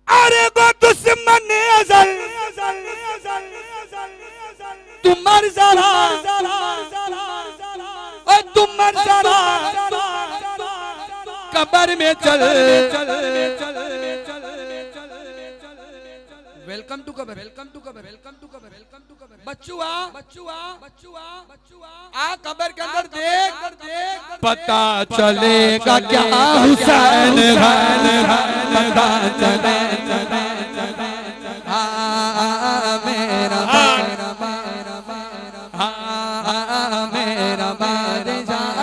अरे वो दुश्मन अज़ल तुम मर जरा, और तुम मर जरा कब्र में चल। वेलकम टू कब्र, वेलकम टू कब्र, वेलकम टू कब्र, वेलकम टू कब्र। बच्चुआ बच्चुआ बच्चुआ बच्चुआ आ कब्र के अंदर देख, पता चलेगा क्या हुसैन है, पता चले मेरा मेरा बादशाह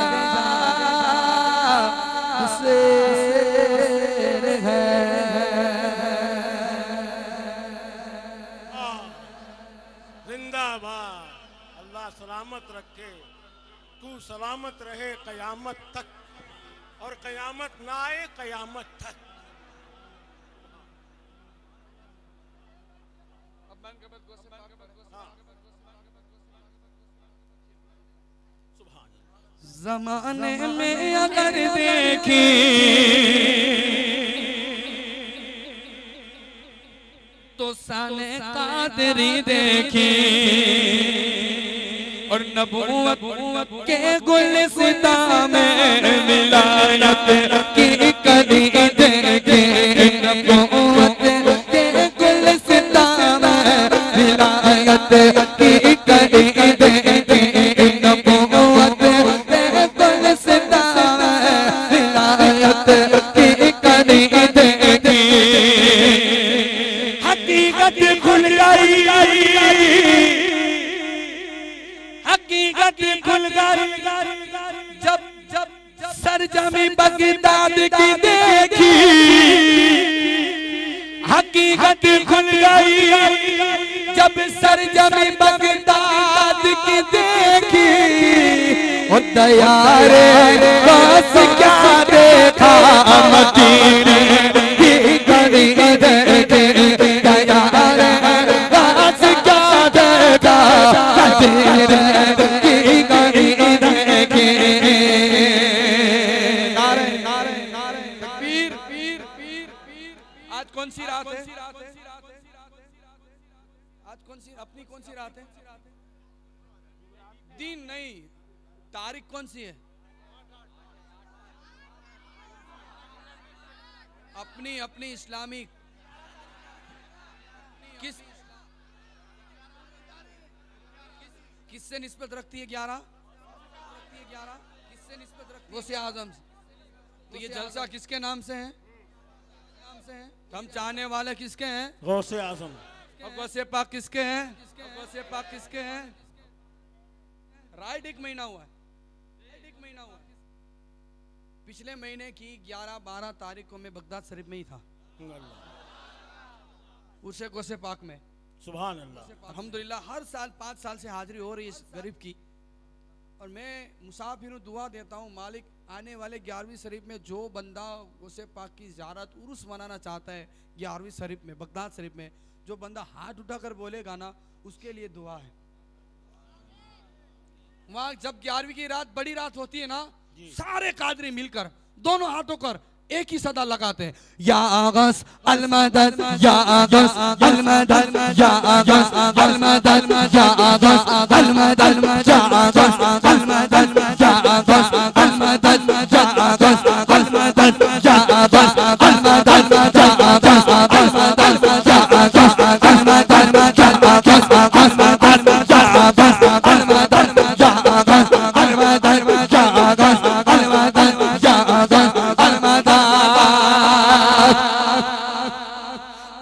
हुसैन है। जिंदाबाद, अल्लाह सलामत रखे, तू सलामत रहे कयामत तक, और कयामत ना आए कयामत तक। ज़माने में अगर देखी तो साने कादरी देखी, और नबूवत के गुलिस्ता में विलायत की कली देखी, नबूवत के गुलिस्ता में विलायत की कली देखी, नबूवत के गुलिस्ता में विलायत की कली देखी। हकीकत खुल गई, हकीकत खुल गई जब जब सरजमी बगदाद की देखी, हकीकत खुल गई जब सरजमी बगदाद की देखी। ओ दयारे बस क्या देखा मदीने की गली देखी, दयारे बस क्या देखा मदीने की गली देखी। पीर पीर पीर पीर। आज कौन सी रात है? आज कौन सी, अपनी कौन सी रात है? दिन नहीं, तारीख कौन सी है? अपनी अपनी इस्लामिक किससे निस्बत रखती है? 11 किससे निस्बत रखती है? गौसे आजम से। तो ये जलसा किसके नाम से है? हम चाहने वाले किसके हैं? गौसे आजम। और गौसे पाक किसके हैं? गौसे पाक किसके हैं? राइट, एक महीना हुआ है, पिछले महीने की 11-12 तारीख को मैं बगदाद शरीफ में ही था, उसे गौसे पाक में। सुभान अल्लाह। अल्हम्दुलिल्लाह हर साल 5 साल से हाजिरी हो रही है इस गरीब की, और मैं मुसाफिर हूँ, दुआ देता हूँ मालिक आने वाले 11वीं शरीफ में जो बंदा गौसे पाक की ज़ियारत उर्स मनाना चाहता है 11वीं शरीफ में, बगदाद शरीफ में, जो बंदा हाथ उठाकर बोलेगा ना उसके लिए दुआ है। वहाँ जब 11वीं की रात बड़ी रात होती है ना, सारे कादरी मिलकर दोनों हाथों कर एक ही सदा लगाते हैं, या आगस अलमदद, या आगस अलमदद, या आगस अलमदद, या आगस अलमदद, या आगस अलमदद, या आगस अलमदद, या आगस अलमदद, या आगस अलमदद, या आगस अलमदद, या आगस अलमदद, या आगस अलमदद, या आगस अलमदद, या आगस अलमदद, या आगस अलमदद, या आगस अलमदद।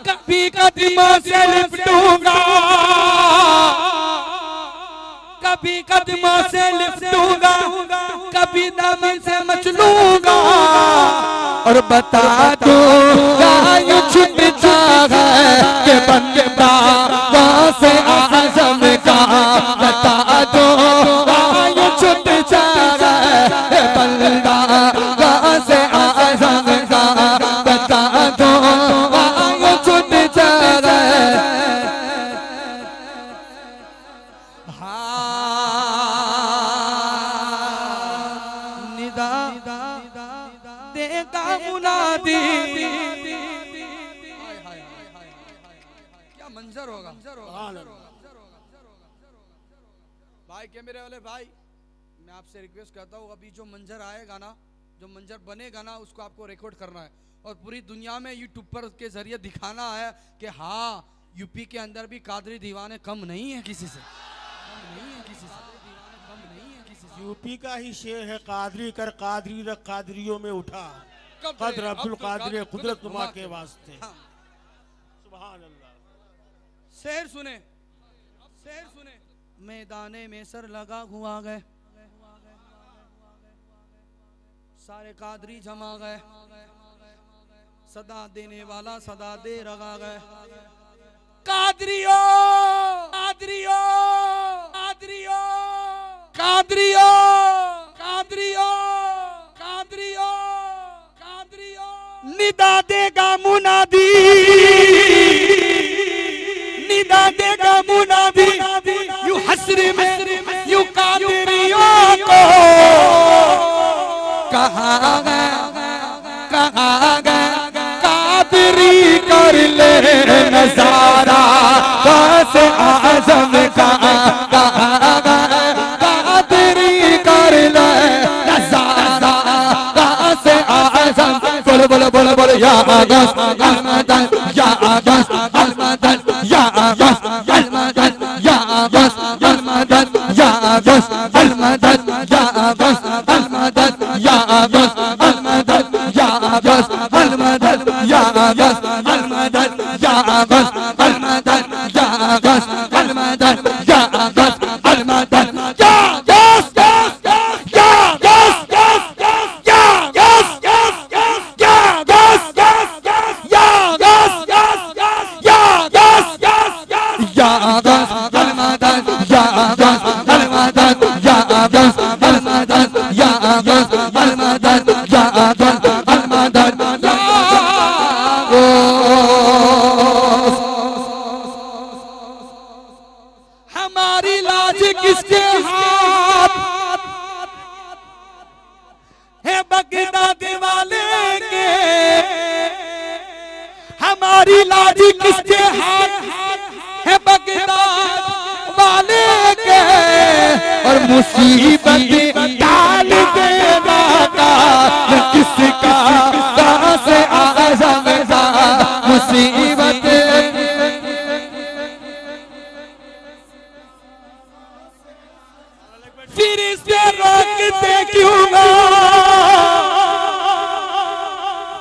कभी कदमों से लिपटूंगा, कभी कदमों से लिपटूंगा, कभी दम से मचलूंगा, और बता दूंगा ये छुपता है कि बंदा से आज़म का, बता दूंगा ये छुपता है कि बंदा से आज़म का, बता दूंगा ये छुपता है। निदा देगा मुना मुनादी। क्या मंजर होगा भाई। कैमरे वाले भाई, मैं आपसे रिक्वेस्ट करता हूँ, अभी जो मंजर आएगा ना, जो मंजर बनेगा ना, उसको आपको रिकॉर्ड करना है और पूरी दुनिया में यूट्यूब पर के जरिए दिखाना है कि हाँ, यूपी के अंदर भी कादरी दीवाने कम नहीं है किसी से, यूपी का ही शेर है, कादरी कर कादरी रख कादरियों में उठा, कद्र अब्दुल कादिर कुदरत नुमा के वास्ते। सुभान अल्लाह। शेर सुने, मैदाने में सर लगा हुआ गए, सारे कादरी जमा गए, सदा देने वाला सदा दे रगा गए। कादरियो कादरियो कादरियो कादरियो कादरियो कादरियो कादरियो, निदा देगा मुनादी, निदा देगा मुनादी, यू हस्र में यू कादरियों को कहा गया कादरी कर ले नजारा, बस आजम का कादरी कर ले नजारा, बस आजम। बोल बोल बोल बोल या आगस अलमदन, या आगस अलमदन, या आगस अलमदन, या आगस अलमदन, या आगस अलमदन, या आगस अलमदन, या आगस अलमदन, या आगस अलमदन, या आगस अलमदन, या आगस अलमदन, या आगस अलमदन, या आगस अलमदन, या गस गस या गस गस या गस गस या गस गस या गस गस या गस गस या गस अलमदन, या गस अलमदन, या गस अलमदन, या गस अलमदन, या गस अलमदन। हमारी लाज किसके हाथ है, बगदाद वाले के, हमारी लाज किसके हाथ है, बगदाद वाले के, और मुसीबत डाल देना का किसका, से आज़म दा मुसीबत। फिर इसे रोकते क्यों ना,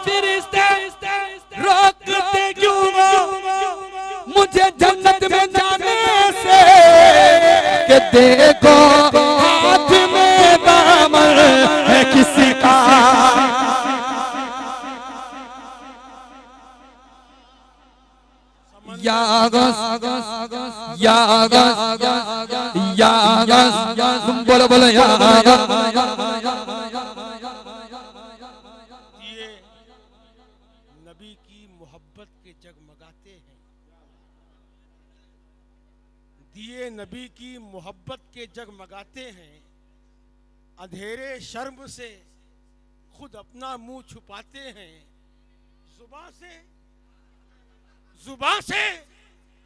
फिर इसे रोकते क्यों ना मुझे जन्नत में जाने से, कि देखो हाथ में दामन है किसी का। या गस या गस या गस, बोलो बोलो या गस। ये नबी की मोहब्बत के जगमगाते हैं, दिए नबी की मोहब्बत के जगमगाते हैं, अंधेरे शर्म से खुद अपना मुंह छुपाते हैं, जुबां से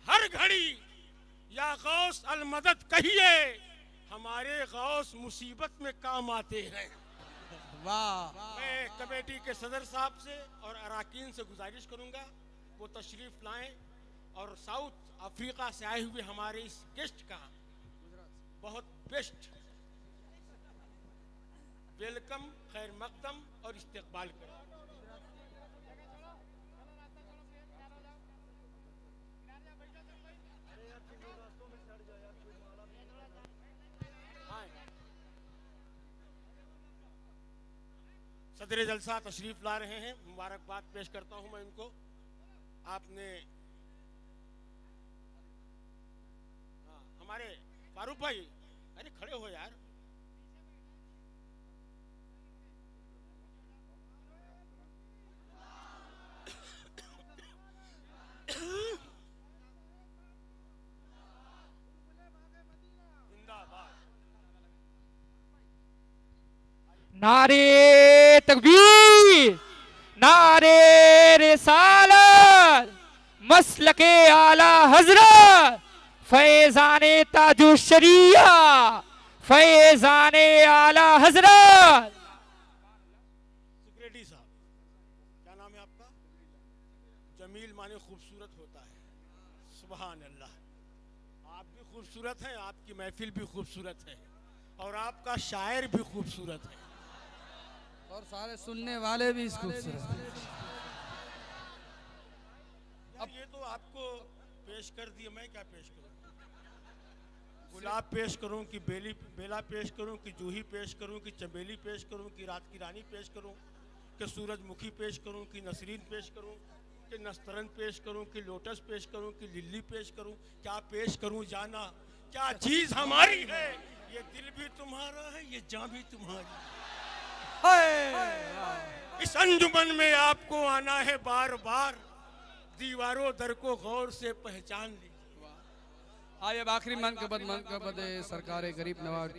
हर घड़ी या गौस अलमदद कहिए, हमारे गौस मुसीबत में काम आते हैं। वाह। मैं कमेटी के सदर साहब से और अराकीन से गुजारिश करूंगा वो तशरीफ लाएं और साउथ अफ्रीका से आए हुए हमारे इस गेस्ट का बहुत बेस्ट वेलकम, खैर मकदम और इस्तकबाल करें। सदर जलसा तशरीफ ला रहे हैं, मुबारकबाद पेश करता हूं मैं इनको। आपने हमारे फारूक भाई, अरे खड़े हो यार। नारे तकबीर, नारे रिसालत मसलके आला हजरत फैजाने ताजु शरिया फैजाने आला हजरत। सेक्रेटरी साहब, क्या नाम है आपका? जमील माने खूबसूरत होता है। सुभान अल्लाह, आप भी खूबसूरत हैं, आपकी महफिल भी खूबसूरत है और आपका शायर भी खूबसूरत है और सारे सुनने वाले भी इस खूबसूरत हैं। अब ये तो आपको पेश कर दिया, मैं क्या पेश करूं? गुलाब पेश करूं कि बेला पेश करूं कि जूही पेश करूं कि चमेली पेश करूं कि रात की रानी पेश करूं कि सूरजमुखी पेश करूं कि नसरीन पेश करूं कि नस्तरन पेश करूं कि लोटस पेश करूं कि लिली पेश करूं? क्या पेश करूं जाना, क्या चीज हमारी है? ये दिल भी तुम्हारा है, ये जान भी तुम्हारी। इस अंजुमन में आपको आना है बार बार, दीवारों दर को गौर से पहचान ली। आइए आखिरी मन के बद सरकार गरीब नवाज